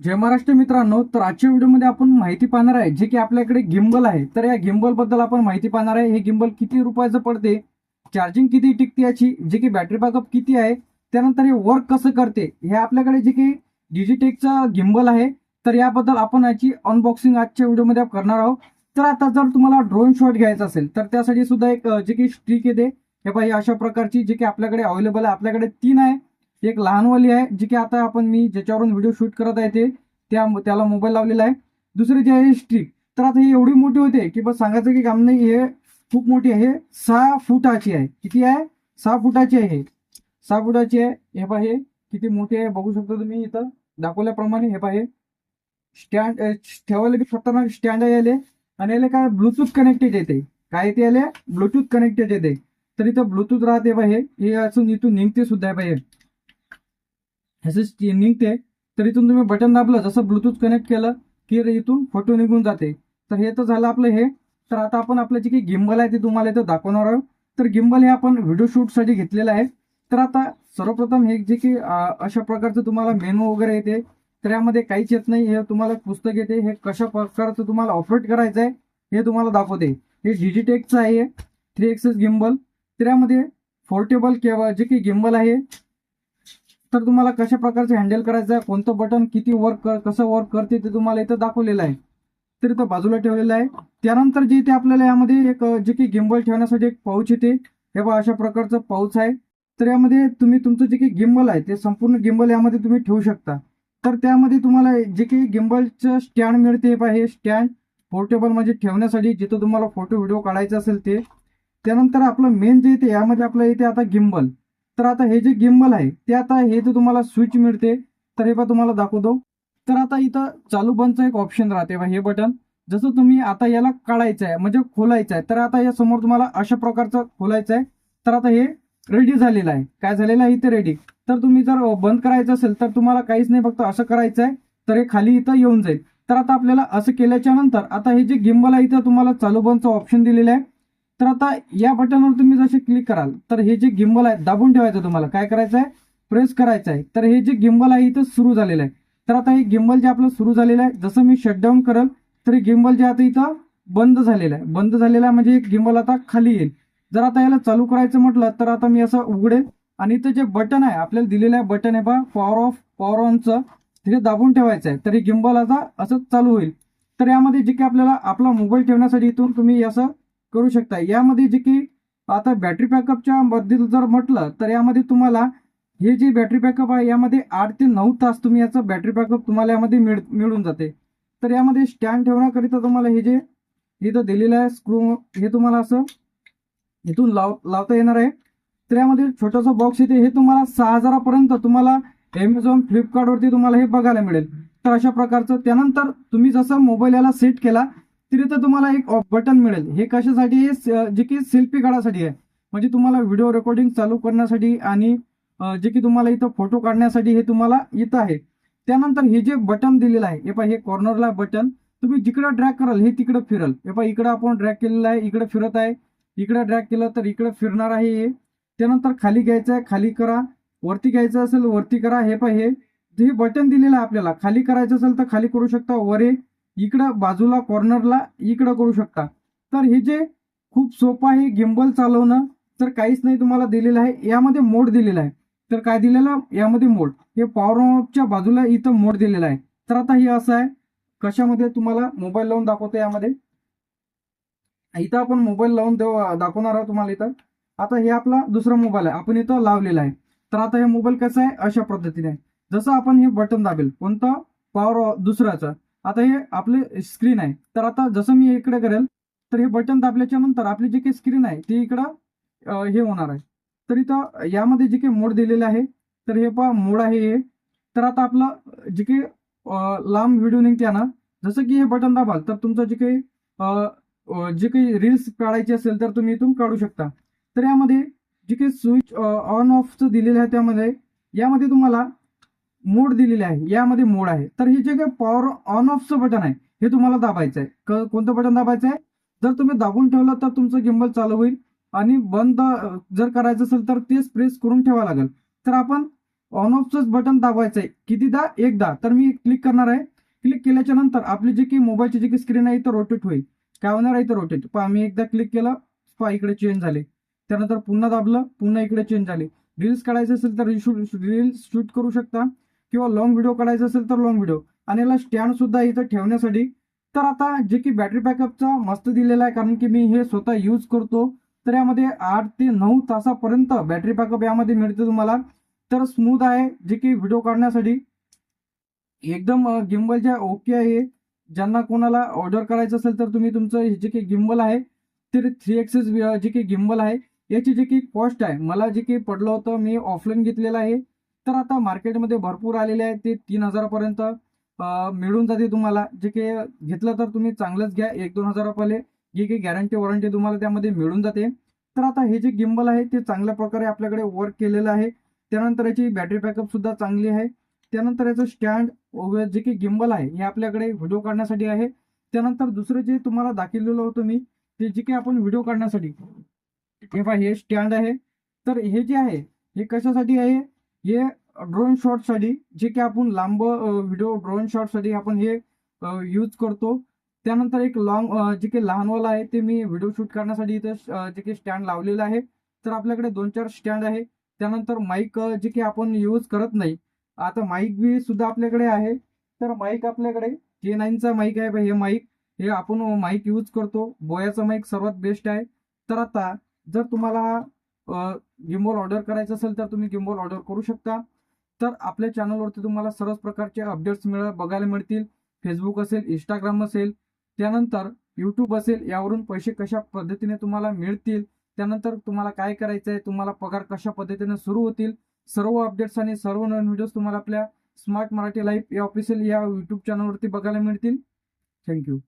जय महाराष्ट्र मित्रांनो. तर आजच्या व्हिडिओमध्ये आपण माहिती पाहणार आहे जे की आपल्याकडे गिम्बल आहे. तर या गिम्बल बद्दल आपण माहिती पाहणार आहे. हे गिम्बल किती रुपयाचं पडते, चार्जिंग किती टिकते याची, जे की बॅटरी बॅकअप किती आहे, त्यानंतर हे वर्क कसं करते, हे आपल्याकडे जे की डिजिटेकचा गिम्बल आहे. तर याबद्दल आपण याची अनबॉक्सिंग आजच्या व्हिडिओमध्ये करणार आहोत. तर आता जर तुम्हाला ड्रोन शॉट घ्यायचा असेल तर त्यासाठी सुद्धा एक जे की स्टिक येते, हे पाहिजे अशा प्रकारची, जे की आपल्याकडे अवेलेबल आहे. आपल्याकडे 3 आहे. एक लहानवाली आहे जी की आता आपण मी ज्याच्यावरून व्हिडिओ शूट करत आहे ते त्याला मोबाईल लावलेला आहे. दुसरी जी आहे स्ट्रिक. तर आता ही एवढी मोठी होते की बस सांगायचं की काम नाही. हे खूप मोठी आहे. 6 फुटाची आहे. किती आहे? 6 फुटाची आहे. 6 फुटाची आहे. हे पहा, हे किती मोठी आहे बघू शकता तुम्ही इथं दाखवल्याप्रमाणे. हे पहा, हे स्टँड ठेवायला बी खतरनाक स्टँड आहे याले. आणि याला काय ब्लूटूथ कनेक्टेड येते. काय येते याले? ब्लूटूथ कनेक्टेड येते. तर इथं ब्लूटूथ राहते बा. हे असून इथून निघते सुद्धा आहे पाहिजे. ह्याचं निघते. तर इथून तुम्ही बटन दाबलं, जसं ब्लूटूथ कनेक्ट केलं की इथून फोटो निघून जाते. तर हे तर झालं आपलं हे. तर आता आपण आपलं जे काही गिम्बल आहे ते तुम्हाला इथं दाखवणार आहोत. तर गिम्बल हे आपण व्हिडिओ शूटसाठी घेतलेलं आहे. तर आता सर्वप्रथम हे जे की अशा प्रकारचं तुम्हाला मेनू वगैरे येते. तर यामध्ये काहीच येत नाही. हे तुम्हाला पुस्तक येते. हे कशा प्रकारचं तुम्हाला ऑपरेट करायचं आहे हे तुम्हाला दाखवते. हे डिजिटेकचं आहे 3 एक्सेस गिम्बल. तर यामध्ये फोर्टेबल किंवा जे काही गिम्बल आहे तर तुम्हाला कशा प्रकारचे हँडल करायचं आहे, कोणतं बटन किती कसं वर्क करते ते तुम्हाला इथं दाखवलेलं आहे. तर इथं बाजूला ठेवलेलं आहे. त्यानंतर जे इथे आपल्याला यामध्ये एक जे की गिम्बल ठेवण्यासाठी एक पाऊच येते. हे बघा अशा प्रकारचं पाऊच आहे. तर यामध्ये तुम्ही तुमचं जे काही गिम्बल आहे ते संपूर्ण गिम्बल यामध्ये तुम्ही ठेवू शकता. तर त्यामध्ये तुम्हाला जे काही गिम्बलचं स्टँड मिळते, हे पहा, हे स्टँड पोर्टेबल म्हणजे ठेवण्यासाठी, जिथं तुम्हाला फोटो व्हिडिओ काढायचा असेल ते. त्यानंतर आपलं मेन जे येते यामध्ये आपलं येते आता गिम्बल. तर आता हे जे गिम्बल आहे ते आता हे तर तुम्हाला स्विच मिळते. तर हे पण तुम्हाला दाखवतो. तर आता इथं चालू बंदचं एक ऑप्शन राहते बा, हे बटन. जसं तुम्ही आता याला काढायचं आहे म्हणजे खोलायचं आहे, तर आता या समोर तुम्हाला अशा प्रकारचं खोलायचं आहे. तर आता हे रेडी झालेलं आहे. काय झालेलं आहे इथे? रेडी. तर तुम्ही जर बंद करायचं असेल तर तुम्हाला काहीच नाही, फक्त असं करायचं आहे. तर हे खाली इथं येऊन जाईल. तर आता आपल्याला असं केल्याच्या नंतर आता हे जे गिम्बल आहे इथं तुम्हाला चालू बंदचं ऑप्शन दिलेलं आहे. तर आता या बटनवर तुम्ही जसे क्लिक कराल तर हे जे गिम्बल आहे दाबून ठेवायचं. तुम्हाला काय करायचं आहे? प्रेस करायचं आहे. तर हे जे गिम्बल आहे इथं सुरू झालेलं आहे. तर आता हे गिम्बल जे आपलं सुरू झालेलं आहे, जसं मी शटडाऊन करल तर हे गिम्बल जे आता इथं बंद झालेलं आहे. बंद झालेलं आहे म्हणजे गिम्बल आता खाली येईल. जर आता याला चालू करायचं म्हटलं तर आता मी असं उघडेल आणि इथं जे बटन आहे आपल्याला दिलेलं आहे, बटन आहे पहा, पॉवर ऑफ पॉवर ऑनचं, तिथे दाबून ठेवायचं आहे. तर हे गिम्बल आता असं चालू होईल. तर यामध्ये जे काही आपल्याला आपला मोबाईल ठेवण्यासाठी इथून तुम्ही असं करू शकता. यामध्ये जे की आता बॅटरी बॅकअपच्या बद्दल जर म्हटलं तर यामध्ये तुम्हाला हे जे बॅटरी बॅकअप आहे यामध्ये 8 ते 9 तास तुम्ही याचं बॅटरी बॅकअप तुम्हाला यामध्ये मिळून जाते. तर यामध्ये स्टँड ठेवण्याकरिता तुम्हाला हे जे इथं दिलेलं आहे स्क्रू, हे तुम्हाला असं इथून लावता येणार आहे. तर यामध्ये छोटासा बॉक्स येते. हे तुम्हाला 6,000पर्यंत तुम्हाला Amazon फ्लिपकार्टवरती तुम्हाला हे बघायला मिळेल. तर अशा प्रकारचं. त्यानंतर तुम्ही जसं मोबाईल याला सेट केला तिथे तुम्हाला एक बटन मिळेल. हे कशासाठी आहे? जे की सेल्फी काढण्यासाठी आहे. म्हणजे तुम्हाला व्हिडिओ रेकॉर्डिंग चालू करण्यासाठी आणि जे की तुम्हाला इथं फोटो काढण्यासाठी हे तुम्हाला येतं आहे. त्यानंतर हे जे बटन दिलेलं आहे, हे पहा, हे कॉर्नरला बटन. तुम्ही जिकडे ड्रॅग कराल हे तिकडे फिरल. हे पहा, इकडे आपण ड्रॅग केलेलं आहे, इकडे फिरत आहे. इकडे ड्रॅग केलं तर इकडे फिरणार आहे हे. त्यानंतर खाली घ्यायचं आहे, खाली करा. वरती घ्यायचं असेल वरती करा. हे पहा, हे जे बटन दिलेलं आहे आपल्याला खाली करायचं असेल तर खाली करू शकता. वर इकडं बाजूला कॉर्नरला इकडं करू शकता. तर हे जे खूप सोपं आहे गिम्बल चालवणं. तर काहीच नाही तुम्हाला दिलेलं आहे. यामध्ये मोड दिलेला आहे. तर काय दिलेलं यामध्ये? मोड. हे पॉवर ऑफच्या बाजूला इथं मोड दिलेला आहे. तर आता हे असं आहे. कशामध्ये तुम्हाला मोबाईल लावून दाखवतो यामध्ये. इथं आपण मोबाईल लावून दाखवणार आहोत तुम्हाला इथं. आता हे आपला दुसरा मोबाईल आहे, आपण इथं लावलेला आहे. तर आता हे मोबाईल कसं आहे? अशा पद्धतीने आहे. जसं आपण हे बटन दाबेल कोणतं? पॉवर दुसऱ्याचं. आता हे आपले स्क्रीन आहे. तर आता जसं मी इकडे करेल तर हे बटन दाबल्याच्या नंतर आपली जी काही स्क्रीन आहे ती इकडं हे होणार आहे. तर इथं यामध्ये जे काही मोड दिलेले आहे, तर हे पहा मोड आहे हे. तर आता आपलं जे काही लांब व्हिडिओ निघते ना, जसं की हे बटन दाबाल तर तुमचं जे काही जे काही रील्स काढायची असेल तर तुम्ही इथून काढू शकता. तर यामध्ये जे काही स्विच ऑन ऑफचं दिलेलं आहे त्यामध्ये यामध्ये तुम्हाला मोड दिलेले आहे. यामध्ये मोड आहे. तर हे जे काही पॉवर ऑन ऑफचं बटन आहे हे तुम्हाला दाबायचं आहे. कोणतं बटन दाबायचं आहे? जर तुम्ही दाबून ठेवलं तर तुमचं गिम्बल चालू होईल आणि बंद जर करायचं असेल तर तेच प्रेस करून ठेवावं लागेल. तर आपण ऑन ऑफचंच बटन दाबायचं आहे. कितीदा? एकदा. तर मी क्लिक करणार आहे. क्लिक केल्याच्या नंतर आपली जी की मोबाईलची जी की स्क्रीन आहे इथं रोटेट होईल. काय होणार आहे इथं रोटेट. पहा मी एकदा क्लिक केलं, पहा इकडे चेंज झाले. त्यानंतर पुन्हा दाबलं, पुन्हा इकडे चेंज झाले. रील्स काढायचे असेल तर रील्स शूट करू शकता किंवा लॉंग व्हिडिओ काढायचा असेल तर लॉंग व्हिडिओ. आणि याला स्टँड सुद्धा इथं ठेवण्यासाठी. तर आता जे की बॅटरी बॅकअपचा मस्त दिलेला आहे, कारण की मी हे स्वतः यूज करतो. तर यामध्ये 8 ते 9 तासापर्यंत बॅटरी बॅकअप यामध्ये मिळते तुम्हाला. तर स्मूथ आहे जे की व्हिडिओ काढण्यासाठी एकदम गिम्बलच्या ओके आहे. ज्यांना कोणाला ऑर्डर करायचं असेल तर तुम्ही तुमचं हे जे काही गिम्बल आहे ते 3 एक्सेस जे काही गिम्बल आहे याची जी काही कॉस्ट आहे मला जे काही पडलं होतं मी ऑफलाईन घेतलेलं आहे. तर आता मार्केटमध्ये भरपूर आलेले आहे ते 3,000 पर्यंत मिळून जाते तुम्हाला. जे काही घेतलं तर तुम्ही चांगलंच घ्या. 1-2 हजार रुपये जी काही गॅरंटी वॉरंटी तुम्हाला त्यामध्ये मिळून जाते. तर आता हे जे गिम्बल आहे ते चांगल्या प्रकारे आपल्याकडे वर्क केलेलं आहे. त्यानंतर याची बॅटरी बॅकअप सुद्धा चांगली आहे. त्यानंतर याचं स्टँड जे काही गिम्बल आहे हे आपल्याकडे व्हिडिओ काढण्यासाठी आहे. त्यानंतर दुसरं जे तुम्हाला दाखवलेलं होतं मी ते जे काही आपण व्हिडिओ काढण्यासाठी हे स्टँड आहे. तर हे जे आहे हे कशासाठी आहे? हे ड्रोन शॉटसाठी, जे की आपण लांब व्हिडिओ ड्रोन शॉटसाठी आपण हे यूज करतो. त्यानंतर एक जे काही लहानवाला आहे ते मी व्हिडिओ शूट करण्यासाठी इथं जे काही स्टँड लावलेलं आहे. तर आपल्याकडे 2-4 स्टँड आहे. त्यानंतर माईक जे की आपण यूज करत नाही. आता माईक बी सुद्धा आपल्याकडे आहे. तर माईक आपल्याकडे K9चा माईक आहे. हे माईक हे आपण माईक यूज करतो. बोयाचा माईक सर्वात बेस्ट आहे. तर आता जर तुम्हाला गिम्बल ऑर्डर करायचं असेल तर तुम्ही गिम्बल ऑर्डर करू शकता. तर आपल्या चॅनलवरती तुम्हाला सर्वच प्रकारचे अपडेट्स बघायला मिळतील. फेसबुक असेल, इंस्टाग्राम असेल, त्यानंतर यूट्यूब असेल, यावरून पैसे कशा पद्धतीने तुम्हाला मिळतील, त्यानंतर तुम्हाला काय करायचं आहे, तुम्हाला पगार कशा पद्धतीने सुरू होतील, सर्व अपडेट्स आणि सर्व नवीन व्हिडिओज तुम्हाला आपल्या स्मार्ट मराठी लाईफ या ऑफिशियल या यूट्यूब चॅनलवरती बघायला मिळतील. थँक्यू.